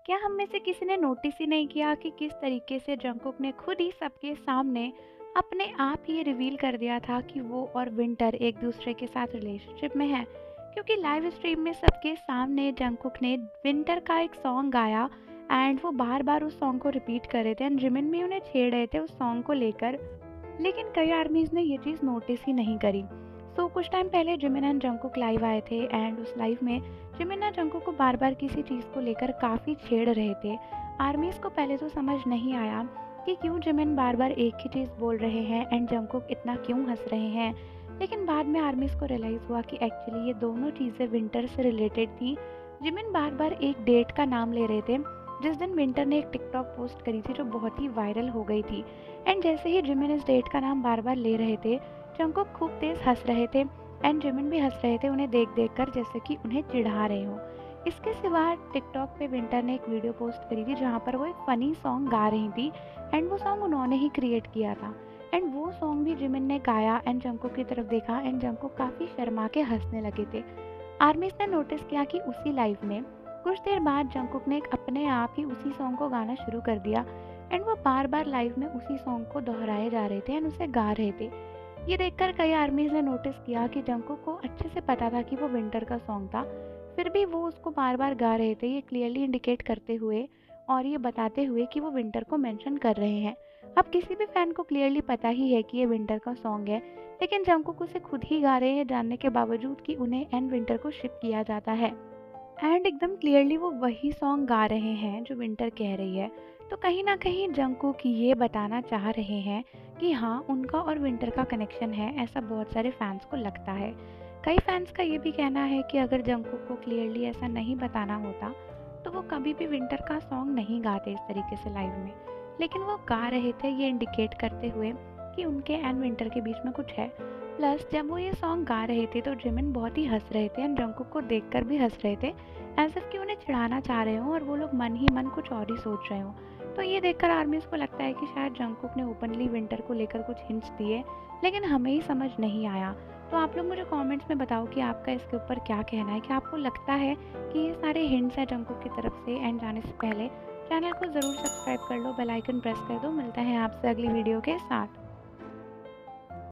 क्या हम में से किसी ने नोटिस ही नहीं किया कि किस तरीके से जंगकुक ने खुद ही सबके सामने अपने आप ही ये रिवील कर दिया था कि वो और विंटर एक दूसरे के साथ रिलेशनशिप में है। क्योंकि लाइव स्ट्रीम में सबके सामने जंगकुक ने विंटर का एक सॉन्ग गाया एंड वो बार बार उस सॉन्ग को रिपीट कर रहे थे एंड जिमिन भी उन्हें छेड़ रहे थे उस सॉन्ग को लेकर। लेकिन कई आर्मीज ने ये चीज़ नोटिस ही नहीं करी। कुछ टाइम पहले जिमिन एंड जंगकुक लाइव आए थे एंड उस लाइव में जिमिन एंड जंगकुक को बार बार किसी चीज़ को लेकर काफ़ी छेड़ रहे थे। आर्मीज को पहले तो समझ नहीं आया कि क्यों जिमिन बार बार एक ही चीज़ बोल रहे हैं एंड जंगकुक इतना क्यों हंस रहे हैं। लेकिन बाद में आर्मीज को रियलाइज़ हुआ कि एक्चुअली ये दोनों चीज़ें विंटर से रिलेटेड थी। जिमिन बार बार एक डेट का नाम ले रहे थे जिस दिन विंटर ने एक टिकटॉक पोस्ट करी थी जो बहुत ही वायरल हो गई थी। एंड जैसे ही जिमिन इस डेट का नाम बार बार ले रहे थे जंगकुक खूब तेज हंस रहे थे एंड जिमिन भी हंस रहे थे उन्हें देख देख कर जैसे कि उन्हें चिढ़ा रहे हो। इसके सिवा टिकटॉक पे विंटर ने एक वीडियो पोस्ट करी थी जहाँ पर वो एक फ़नी सॉन्ग गा रही थी एंड वो सॉन्ग उन्होंने ही क्रिएट किया था। एंड वो सॉन्ग भी जिमिन ने गाया एंड जंगकुक की तरफ देखा एंड जंगकुक काफ़ी शर्मा के हंसने लगे थे। आर्मीज ने नोटिस किया कि उसी लाइव में कुछ देर बाद जंगकुक ने अपने आप ही उसी सॉन्ग को गाना शुरू कर दिया एंड वो बार बार लाइव में उसी सॉन्ग को दोहराए जा रहे थे एंड उसे गा रहे थे। ये देखकर कई आर्मीज ने नोटिस किया कि जंगकुक को अच्छे से पता था कि वो विंटर का सॉन्ग था, फिर भी वो उसको बार बार गा रहे थे, ये क्लियरली इंडिकेट करते हुए और ये बताते हुए कि वो विंटर को मेंशन कर रहे हैं। अब किसी भी फैन को क्लियरली पता ही है कि ये विंटर का सॉन्ग है, लेकिन जंगकुक उसे खुद ही गा रहे हैं जानने के बावजूद कि उन्हें एंड विंटर को शिप किया जाता है एंड एकदम क्लियरली वो वही सॉन्ग गा रहे हैं जो विंटर कह रही है। तो कहीं ना कहीं जंगकुक ये बताना चाह रहे हैं कि हाँ उनका और विंटर का कनेक्शन है, ऐसा बहुत सारे फैंस को लगता है। कई फैंस का ये भी कहना है कि अगर जंगकुक को क्लियरली ऐसा नहीं बताना होता तो वो कभी भी विंटर का सॉन्ग नहीं गाते इस तरीके से लाइव में, लेकिन वो गा रहे थे ये इंडिकेट करते हुए कि उनके एंड विंटर के बीच में कुछ है। प्लस जब वो ये सॉन्ग गा रहे थे तो जिमिन बहुत ही हंस रहे थे एंड जंगकुक को देखकर भी हंस रहे थे, एज इफ कि उन्हें चिढ़ाना चाह रहे हों और वो लोग मन ही मन कुछ और ही सोच रहे हों। तो ये देखकर आर्मीज को लगता है कि शायद जंगकुक ने ओपनली विंटर को लेकर कुछ हिंट्स दिए, लेकिन हमें ही समझ नहीं आया। तो आप लोग मुझे कमेंट्स में बताओ कि आपका इसके ऊपर क्या कहना है, क्या आपको लगता है कि ये सारे हिंट्स हैं जंगकुक की तरफ से। एंड जाने से पहले चैनल को ज़रूर सब्सक्राइब कर लो, बेल आइकन प्रेस कर दो। मिलता है आपसे अगली वीडियो के साथ।